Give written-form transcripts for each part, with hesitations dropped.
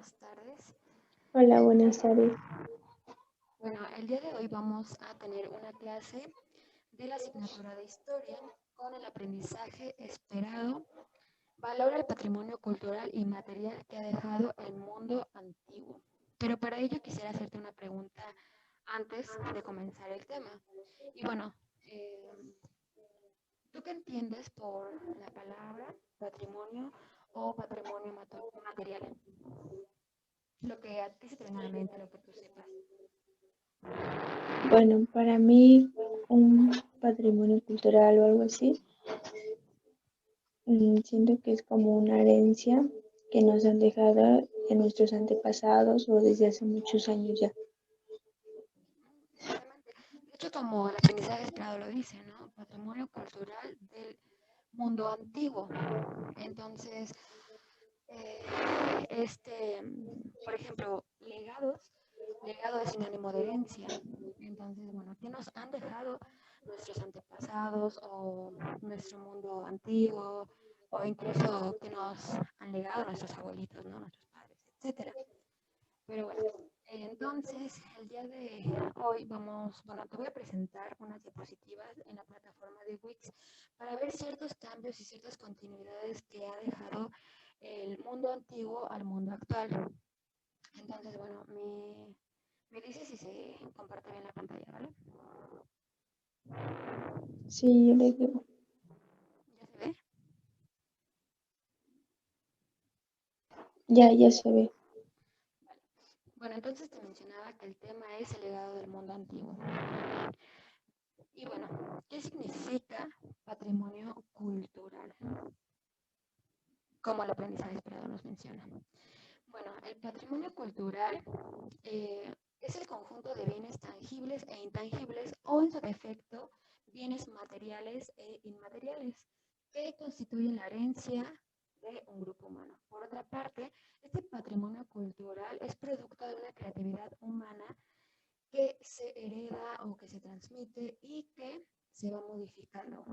buenas tardes. Hola, buenas tardes. Bueno, el día de hoy vamos a tener una clase de la asignatura de Historia con el aprendizaje esperado. Valora el patrimonio cultural y material que ha dejado el mundo antiguo. Pero para ello quisiera hacerte una pregunta antes de comenzar el tema. Y bueno, ¿tú qué entiendes por la palabra patrimonio o patrimonio material? Lo que a ti se te venga a la mente, lo que tú sepas. Bueno, para mí un patrimonio cultural o algo así, siento que es como una herencia que nos han dejado de nuestros antepasados o desde hace muchos años ya. Exactamente. De hecho, como el aprendizaje esperado lo dice, ¿no? Patrimonio cultural del mundo antiguo. Entonces, eh, por ejemplo, legado es sinónimo de herencia. Entonces, bueno, ¿qué nos han dejado nuestros antepasados o nuestro mundo antiguo o incluso qué nos han legado nuestros abuelitos, ¿no? Nuestros padres, etcétera? Pero bueno, entonces el día de hoy te voy a presentar unas diapositivas en la plataforma de Wix para ver ciertos cambios y ciertas continuidades que ha dejado el mundo antiguo al mundo actual. Entonces, bueno, me dice si se comparte bien la pantalla, ¿vale? Sí, yo les digo. ¿Ya se ve? Ya se ve. Vale. Bueno, entonces te mencionaba que el tema es el legado del mundo antiguo. Y bueno, ¿qué significa patrimonio cultural? Como el aprendizaje esperado nos menciona. Bueno, el patrimonio cultural es el conjunto de bienes tangibles e intangibles o en su defecto bienes materiales e inmateriales que constituyen la herencia de un grupo humano. Por otra parte, este patrimonio cultural es producto de una creatividad humana que se hereda o que se transmite y que se va modificando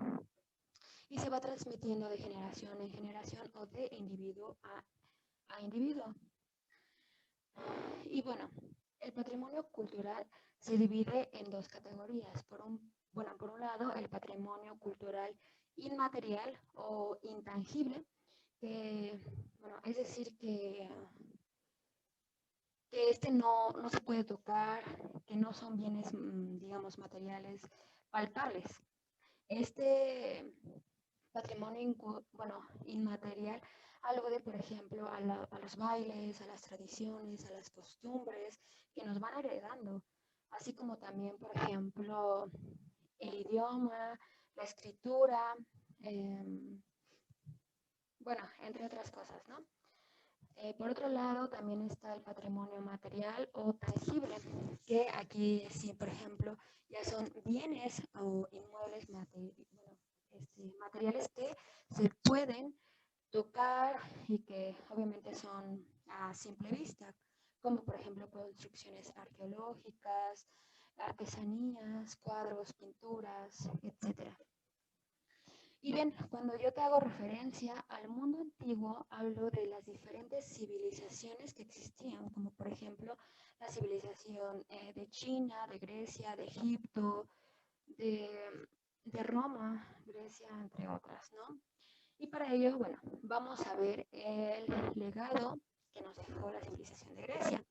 y se va transmitiendo de generación en generación o de individuo a individuo. Y bueno, el patrimonio cultural se divide en dos categorías. Por un lado, el patrimonio cultural inmaterial o intangible, que, bueno, es decir, que este no se puede tocar, que no son bienes, digamos, materiales palpables. Este patrimonio, inmaterial, algo de, por ejemplo, a los bailes, a las tradiciones, a las costumbres que nos van heredando, así como también, por ejemplo, el idioma, la escritura, eh, bueno, entre otras cosas, ¿no? Por otro lado, también está el patrimonio material o tangible, que aquí sí, por ejemplo, ya son bienes o inmuebles materiales que se pueden tocar y que obviamente son a simple vista, como por ejemplo construcciones arqueológicas, artesanías, cuadros, pinturas, etcétera. Y bien, cuando yo te hago referencia al mundo antiguo, hablo de las diferentes civilizaciones que existían, como por ejemplo la civilización de China, de Grecia, de Egipto, de, de Roma, Grecia, entre otras, ¿no? Y para ello, bueno, vamos a ver el legado que nos dejó la civilización de Grecia.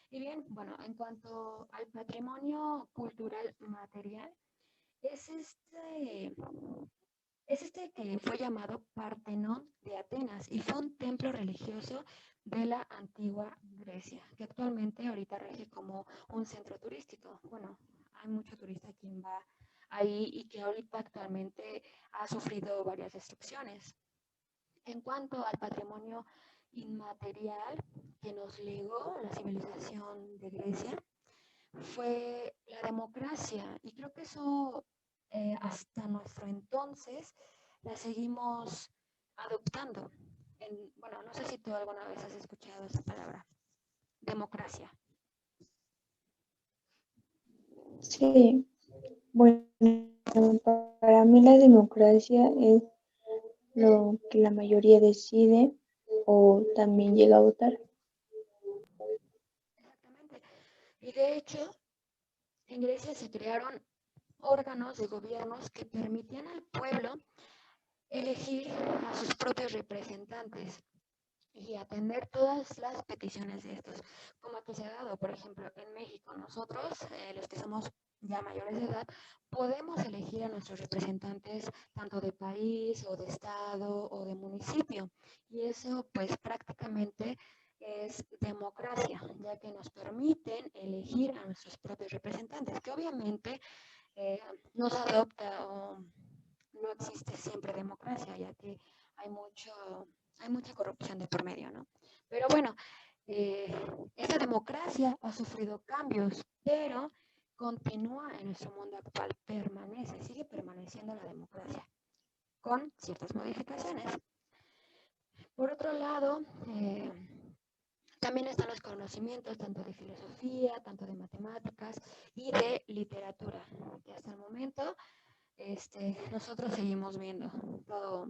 Y bien, bueno, en cuanto al patrimonio cultural material, es este es este que fue llamado Partenón de Atenas y fue un templo religioso de la antigua Grecia, que actualmente ahorita rige como un centro turístico. Bueno, hay mucho turista quien va ahí y que ahorita actualmente ha sufrido varias destrucciones. En cuanto al patrimonio inmaterial que nos legó la civilización de Grecia, fue la democracia y creo que eso hasta nuestro entonces la seguimos adoptando. Bueno, no sé si tú alguna vez has escuchado esa palabra, democracia. Sí, bueno, para mí la democracia es lo que la mayoría decide o también llega a votar. Y de hecho, en Grecia se crearon órganos de gobiernos que permitían al pueblo elegir a sus propios representantes y atender todas las peticiones de estos, como que se ha dado, por ejemplo, en México, nosotros, los que somos ya mayores de edad, podemos elegir a nuestros representantes tanto de país o de estado o de municipio, y eso pues prácticamente es democracia, ya que nos permiten elegir a nuestros propios representantes, que obviamente eh, no se adopta o no existe siempre democracia, ya que hay mucho, hay mucha corrupción de por medio, ¿no? Pero bueno, eh, esta democracia ha sufrido cambios, pero continúa en nuestro mundo actual, permanece, sigue permaneciendo la democracia, con ciertas modificaciones. Por otro lado, también están los conocimientos tanto de filosofía, tanto de matemáticas y de literatura, que hasta el momento nosotros seguimos viendo todo,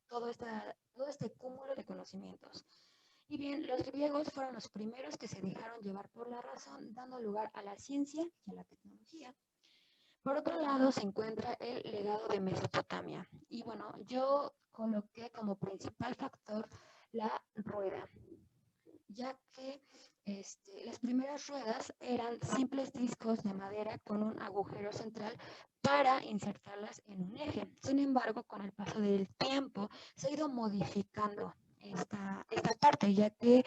todo este cúmulo de conocimientos. Y bien, los griegos fueron los primeros que se dejaron llevar por la razón, dando lugar a la ciencia y a la tecnología. Por otro lado, se encuentra el legado de Mesopotamia. Y bueno, yo coloqué como principal factor la rueda, ya que las primeras ruedas eran simples discos de madera con un agujero central para insertarlas en un eje. Sin embargo, con el paso del tiempo se ha ido modificando esta parte, ya que,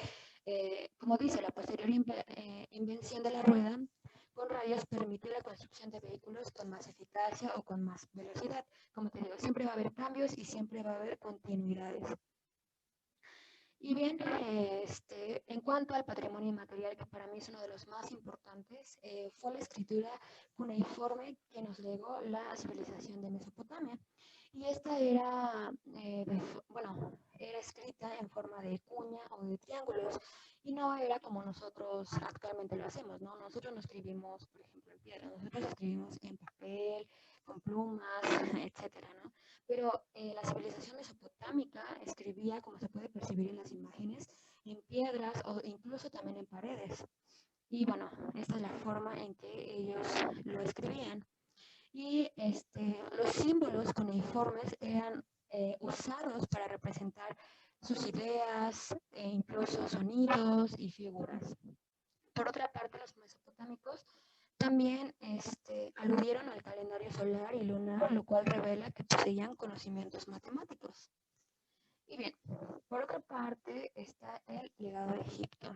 como dice, la posterior invención de la rueda con rayos permitió la construcción de vehículos con más eficacia o con más velocidad. Como te digo, siempre va a haber cambios y siempre va a haber continuidades. Y bien, en cuanto al patrimonio inmaterial, que para mí es uno de los más importantes, fue la escritura cuneiforme que nos legó la civilización de Mesopotamia. Y esta era, bueno, era escrita en forma de cuña o de triángulos y no era como nosotros actualmente lo hacemos, ¿no? Nosotros no escribimos, por ejemplo, en piedra, nosotros escribimos en papel, con plumas, etcétera, ¿no? Pero la civilización mesopotámica escribía, como se puede percibir en las imágenes, en piedras o incluso también en paredes. Y bueno, esta es la forma en que ellos lo escribían. Y los símbolos cuneiformes eran usados para representar sus ideas e incluso sonidos y figuras. Por otra parte, los mesopotámicos también aludieron al calendario solar y lunar, lo cual revela que poseían conocimientos matemáticos. Y bien, por otra parte está el legado de Egipto.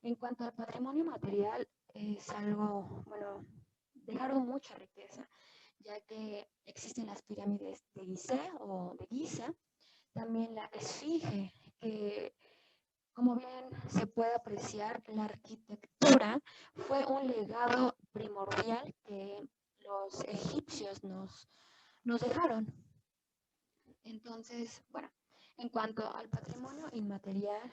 En cuanto al patrimonio material, es algo, bueno, dejaron mucha riqueza, ya que existen las pirámides de Gizeh o de Giza, también la Esfinge, que como bien se puede apreciar, la arquitectura fue un legado primordial que los egipcios nos dejaron. Entonces, bueno, en cuanto al patrimonio inmaterial,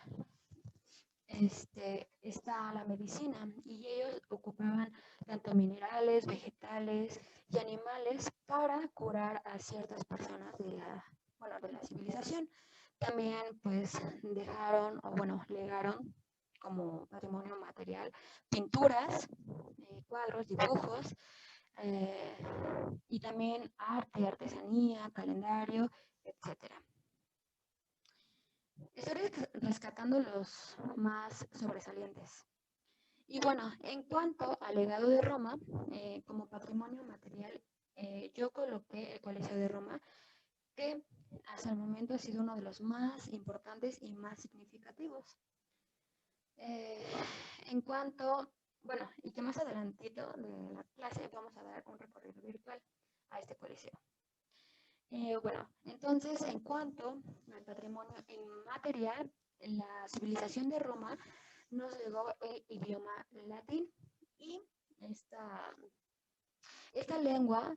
está la medicina y ellos ocupaban tanto minerales, vegetales y animales para curar a ciertas personas de la civilización. También pues dejaron, o bueno, legaron como patrimonio material pinturas, cuadros, dibujos, eh, y también arte, artesanía, calendario, etcétera. Estoy rescatando los más sobresalientes. Y bueno, en cuanto al legado de Roma, como patrimonio material, yo coloqué el Coliseo de Roma, que hasta el momento ha sido uno de los más importantes y más significativos. Eh, en cuanto, bueno, y que más adelantito de la clase vamos a dar un recorrido virtual a este coliseo. Bueno, entonces, en cuanto al patrimonio inmaterial, la civilización de Roma nos legó el idioma latín y esta lengua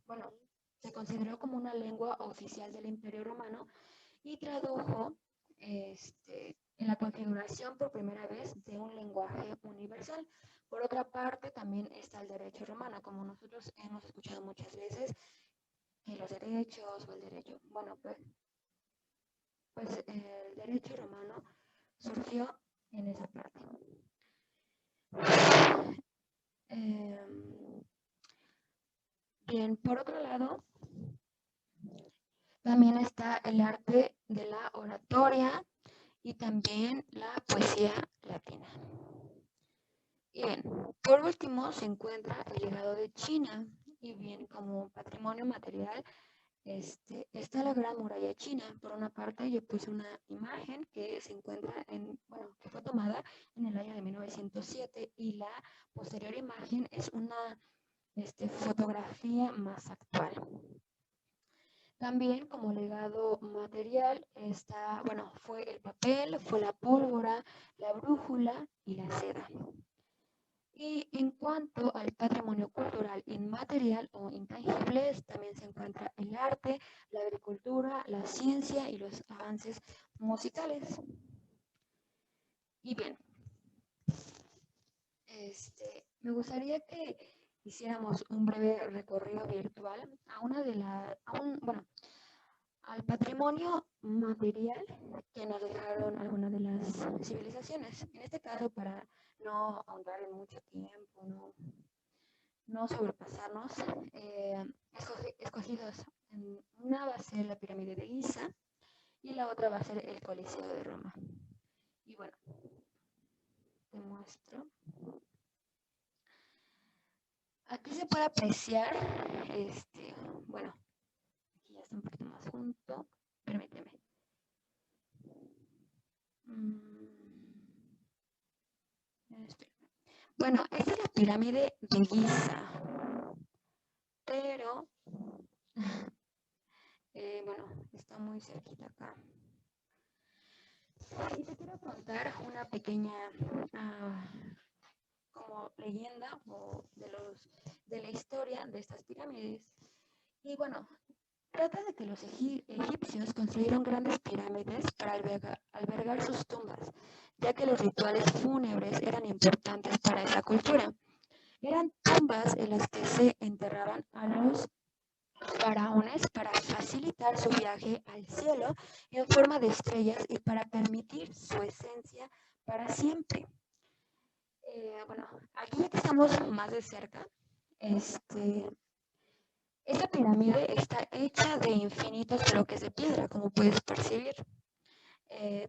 bueno, se consideró como una lengua oficial del Imperio Romano y tradujo en la configuración por primera vez de un lenguaje universal. Por otra parte, también está el derecho romano, como nosotros hemos escuchado muchas veces, los derechos o el derecho. Bueno, pues el derecho romano surgió en esa parte. Bien, por otro lado, también está el arte de la oratoria y también la poesía latina. Y bien, por último se encuentra el legado de China. Y bien, como patrimonio material, está la Gran Muralla China. Por una parte, yo puse una imagen que se encuentra que fue tomada en el año de 1907 y la posterior imagen es una fotografía más actual. También como legado material fue el papel, fue la pólvora, la brújula y la seda. Y en cuanto al patrimonio cultural inmaterial o intangible, también se encuentra el arte, la agricultura, la ciencia y los avances musicales. Y bien, me gustaría que hiciéramos un breve recorrido virtual al patrimonio material que nos dejaron algunas de las civilizaciones. En este caso, para no ahondar en mucho tiempo, no sobrepasarnos, escogidos. Una va a ser la pirámide de Giza y la otra va a ser el Coliseo de Roma. Y bueno, te muestro. Aquí se puede apreciar, bueno, aquí ya está un poquito más junto, permíteme. Bueno, esta es la pirámide de Giza, pero, está muy cerquita acá. Y te quiero contar una pequeña como leyenda de la historia de estas pirámides. Y bueno, trata de que los egipcios construyeron grandes pirámides para albergar sus tumbas, ya que los rituales fúnebres eran importantes para esa cultura. Eran tumbas en las que se enterraban a los faraones para facilitar su viaje al cielo en forma de estrellas y para permitir su esencia para siempre. Aquí ya que estamos más de cerca, esta pirámide está hecha de infinitos bloques de piedra, como puedes percibir.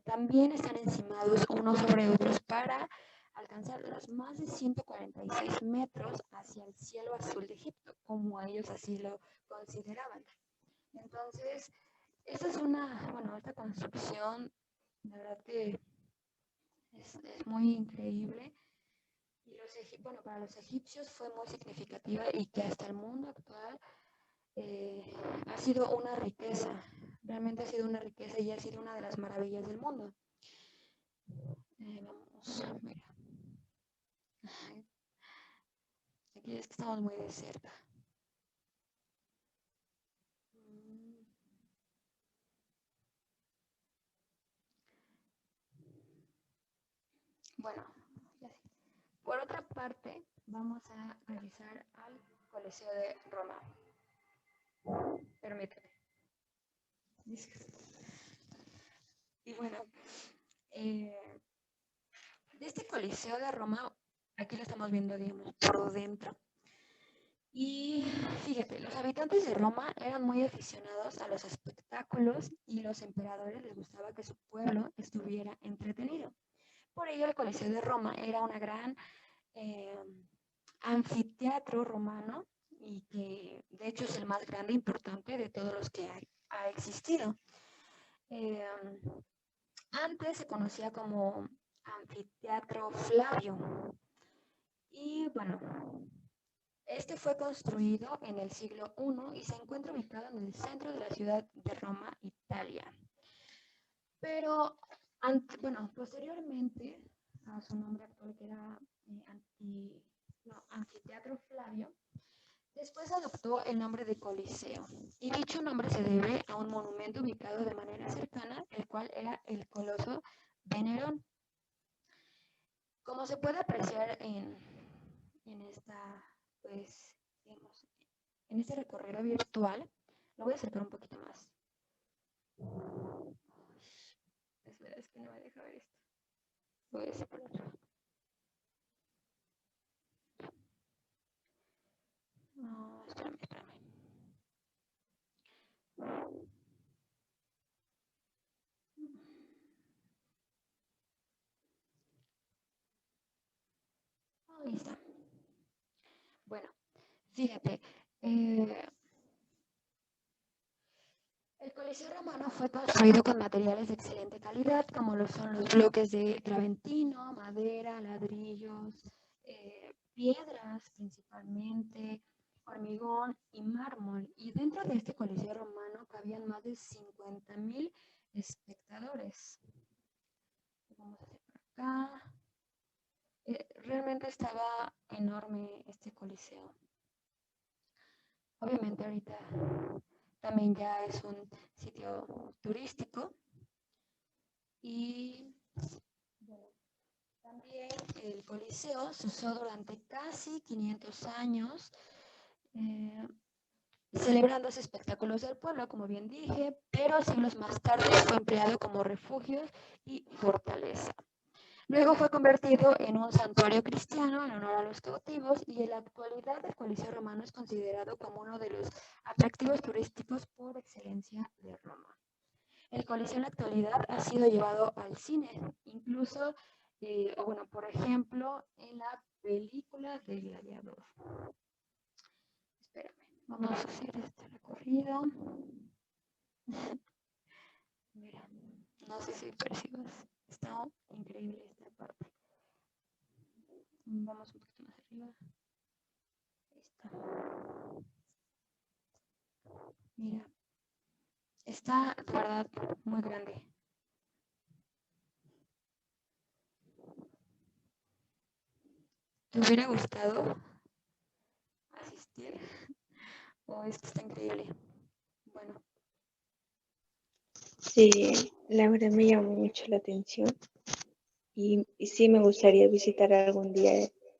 También están encimados unos sobre otros para alcanzar los más de 146 metros hacia el cielo azul de Egipto, como ellos así lo consideraban. Entonces, esta construcción, la verdad que es muy increíble. Y para los egipcios fue muy significativa y que hasta el mundo actual ha sido una riqueza, realmente ha sido una riqueza y ha sido una de las maravillas del mundo. Mira. Aquí es que estamos muy de cerca. Bueno, por otra parte, vamos a revisar al Coliseo de Roma. Permíteme. Y bueno, de este Coliseo de Roma, aquí lo estamos viendo, digamos, por dentro. Y fíjate, los habitantes de Roma eran muy aficionados a los espectáculos y los emperadores les gustaba que su pueblo estuviera entretenido. Por ello, el Coliseo de Roma era una gran anfiteatro romano y que de hecho es el más grande e importante de todos los que ha existido. Antes se conocía como Anfiteatro Flavio y bueno, este fue construido en el siglo I y se encuentra ubicado en el centro de la ciudad de Roma, Italia. Pero, posteriormente a su nombre actual, que era Anfiteatro Flavio, después adoptó el nombre de Coliseo, y dicho nombre se debe a un monumento ubicado de manera cercana, el cual era el Coloso de Nerón. Como se puede apreciar en este recorrido virtual, lo voy a acercar un poquito más. Espera, es que no me deja ver esto. Voy a hacer por otro. Ahí está. Bueno, fíjate, eh, el Coliseo Romano fue construido con materiales de excelente calidad, como lo son los bloques de Traventino, madera, ladrillos, piedras principalmente, hormigón y mármol. Y dentro de este Coliseo Romano cabían más de 50.000 espectadores. Vamos a hacer por acá. Realmente estaba enorme este Coliseo. Obviamente ahorita también ya es un sitio turístico y bueno, también el Coliseo se usó durante casi 500 años, eh, celebrando los espectáculos del pueblo, como bien dije, pero siglos más tarde fue empleado como refugio y fortaleza. Luego fue convertido en un santuario cristiano en honor a los cautivos y en la actualidad el Coliseo Romano es considerado como uno de los atractivos turísticos por excelencia de Roma. El Coliseo en la actualidad ha sido llevado al cine, incluso, bueno, por ejemplo, en la película de Gladiador. Espérame, vamos a hacer este recorrido. Mira, no sé si percibes, está increíble esta parte. Vamos un poquito más arriba. Ahí está. Mira, está de verdad muy grande. ¿Te hubiera gustado asistir? Oh, esto está increíble. Bueno, Sí, la verdad me llamó mucho la atención y sí me gustaría visitar algún día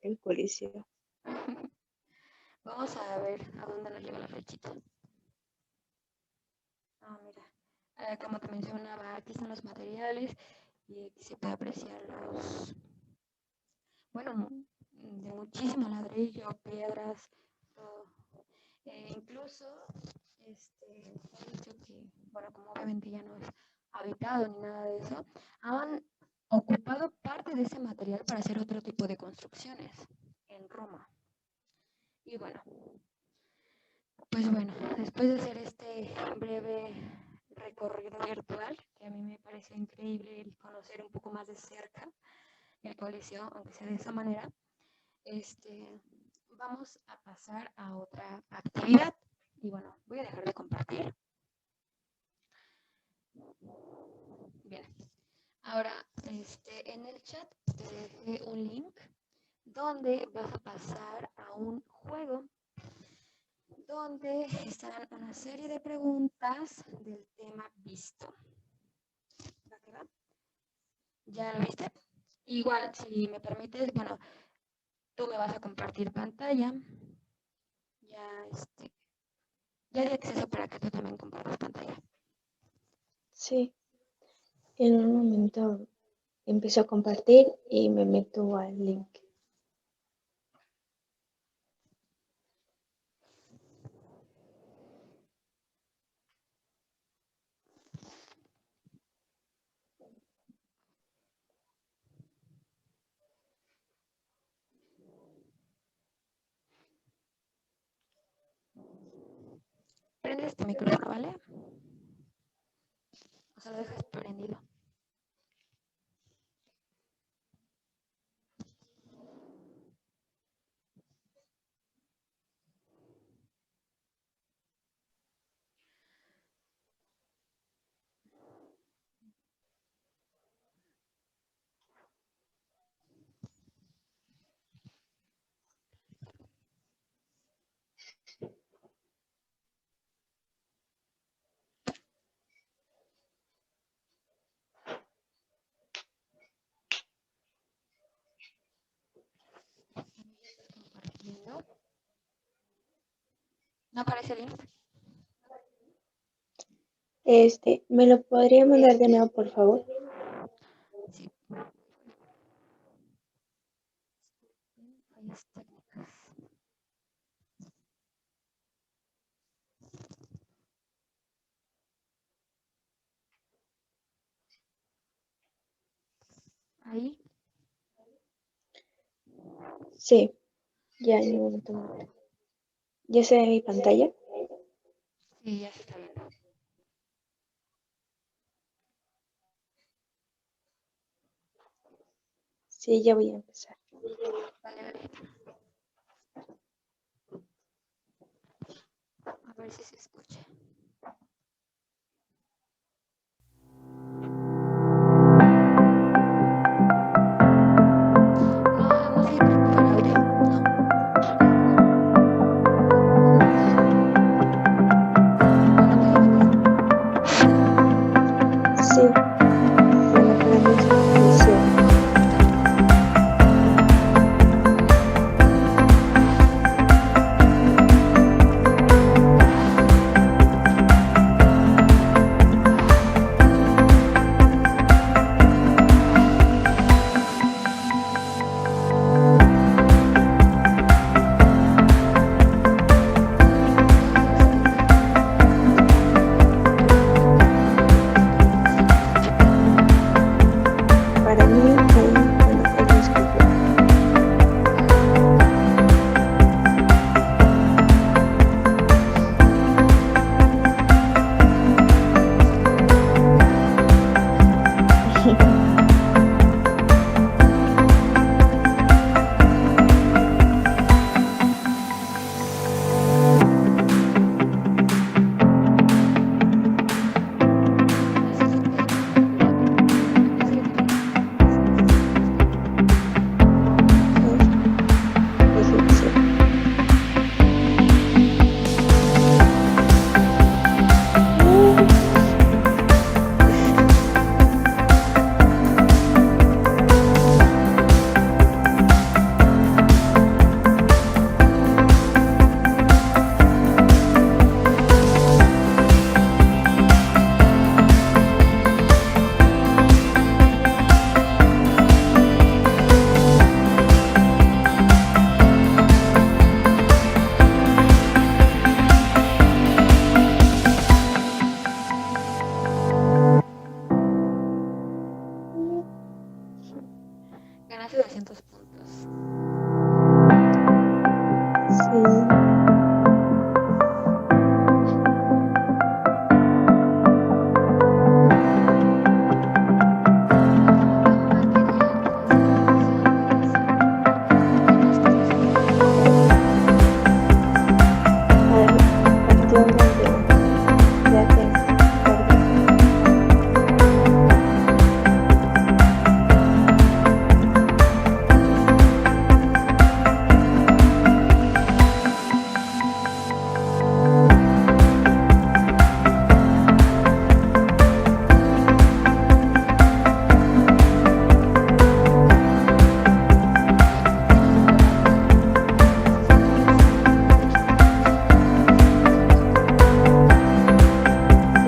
el Coliseo. vamos a ver a dónde nos lleva la flechita. Ah, mira, como te mencionaba, aquí están los materiales y aquí se puede apreciar los, bueno, de muchísimo ladrillo, piedras, todo. Incluso, he dicho que, bueno, como obviamente ya no es habitado ni nada de eso, han ocupado parte de ese material para hacer otro tipo de construcciones en Roma. Y bueno, pues bueno, después de hacer este breve recorrido virtual, que a mí me pareció increíble el conocer un poco más de cerca el Coliseo, aunque sea de esa manera, vamos a pasar a otra actividad. Y bueno, voy a dejar de compartir. Bien, ahora en el chat te dejé un link donde vas a pasar a un juego donde están una serie de preguntas del tema visto. ¿Va que va? ¿Ya lo viste? Igual, si me permites, bueno, tú me vas a compartir pantalla. Ya, ya di acceso para que tú también compartas pantalla. Sí, en un momento empiezo a compartir y me meto al link. Prendes tu micrófono, ¿vale? O sea, lo dejas prendido. Compartiendo. ¿No aparece el link? ¿Me lo podría mandar de nuevo, por favor? Sí. Fallas técnicas. Ahí. Sí, ya en un momento me meto. ¿Ya se ve mi pantalla? Sí, ya se está viendo. Sí, ya voy a empezar. Vale, vale. A ver si se escucha. No sé para activar audio. Sí, bueno, para mí es una bendición. Para mí, bueno, él lo escribió. Egipcio. Ganaste 200 puntos. Sí. A ver, partió un bandera. Ya tengo. Guardé.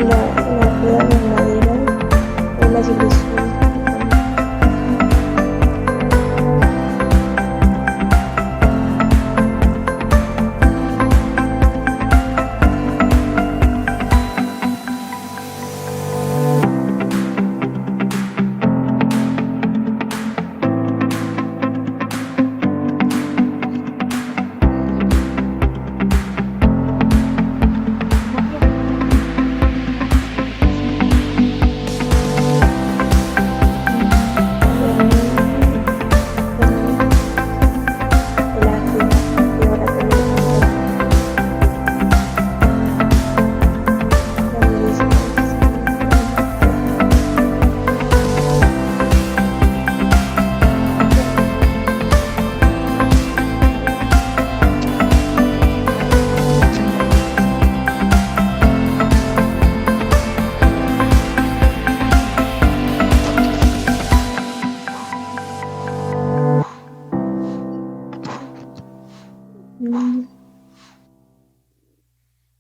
La rueda de madera o la civilización romana. El águila y ahora también el pantera. La medicina.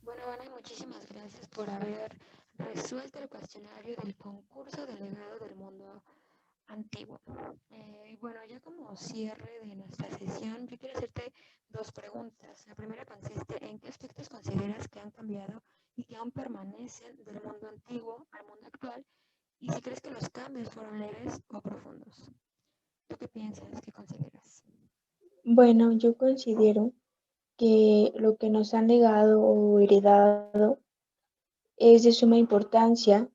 Bueno, Ana, muchísimas gracias por haber resuelto el cuestionario del concurso delegado del mundo antiguo. Y bueno, ya como cierre de nuestra sesión, yo quiero hacerte dos preguntas. La primera consiste en qué aspectos consideras que han cambiado y que aún permanecen del mundo antiguo al mundo actual y si crees que los cambios fueron leves o profundos. ¿Tú qué piensas? ¿Qué consideras? Bueno, yo considero que lo que nos han legado o heredado es de suma importancia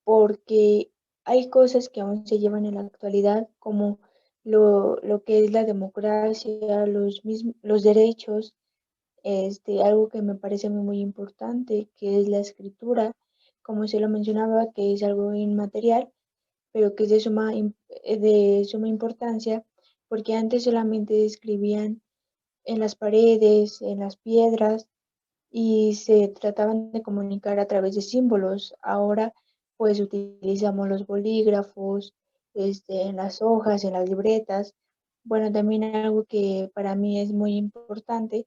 porque hay cosas que aún se llevan en la actualidad, como lo que es la democracia, los derechos, algo que me parece muy importante, que es la escritura, como se lo mencionaba, que es algo inmaterial, pero que es de suma importancia, porque antes solamente escribían en las paredes, en las piedras, y se trataban de comunicar a través de símbolos. Ahora pues utilizamos los bolígrafos, en las hojas, en las libretas. Bueno, también algo que para mí es muy importante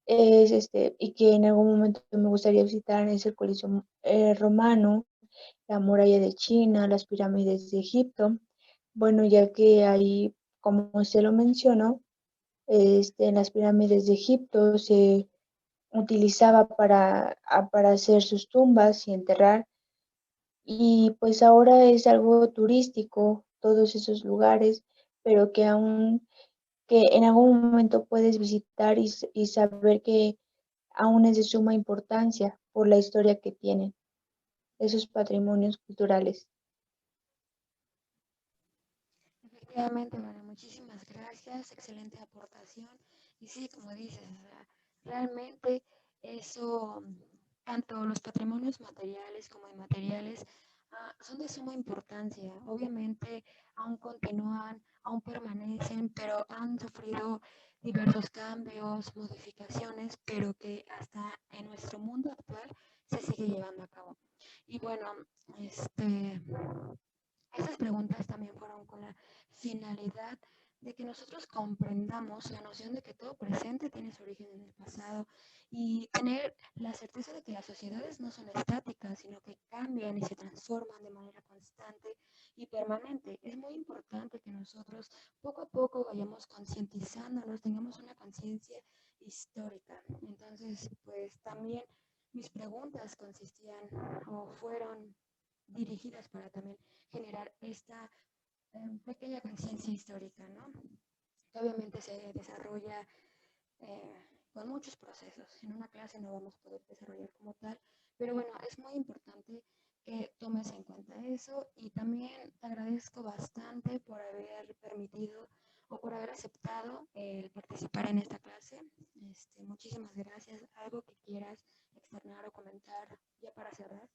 es y que en algún momento me gustaría visitar es el Coliseo romano, la muralla de China, las pirámides de Egipto. Bueno, ya que ahí, como se lo mencionó, en las pirámides de Egipto se utilizaba para hacer sus tumbas y enterrar. Y pues ahora es algo turístico, todos esos lugares, pero que en algún momento puedes visitar y saber que aún es de suma importancia por la historia que tienen esos patrimonios culturales. Efectivamente, bueno, muchísimas gracias, excelente aportación. Y sí, como dices, o sea, realmente eso, tanto los patrimonios materiales como inmateriales, son de suma importancia. Obviamente aún continúan, aún permanecen, pero han sufrido diversos cambios, modificaciones, pero que hasta en nuestro mundo actual se sigue llevando a cabo. Y bueno, este, estas preguntas también fueron con la finalidad de que nosotros comprendamos la noción de que todo presente tiene su origen en el pasado y tener la certeza de que las sociedades no son estáticas, sino que cambian y se transforman de manera constante y permanente. Es muy importante que nosotros poco a poco vayamos concientizándonos, tengamos una conciencia histórica. Entonces, pues también mis preguntas consistían o fueron dirigidas para también generar esta pequeña conciencia histórica, ¿no? Que obviamente se desarrolla con muchos procesos. En una clase no vamos a poder desarrollar como tal, pero bueno, es muy importante que tomes en cuenta eso y también te agradezco bastante por haber permitido o por haber aceptado el participar en esta clase. Muchísimas gracias. ¿Algo que quieras externar o comentar ya para cerrar?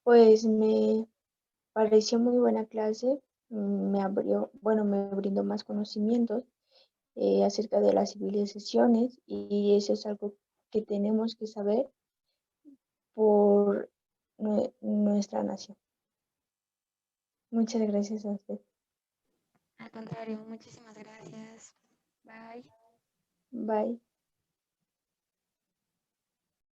Pues me pareció muy buena clase, me brindó más conocimientos acerca de las civilizaciones y eso es algo que tenemos que saber por nuestra nación. Muchas gracias a usted. Al contrario, muchísimas gracias. Bye. Bye.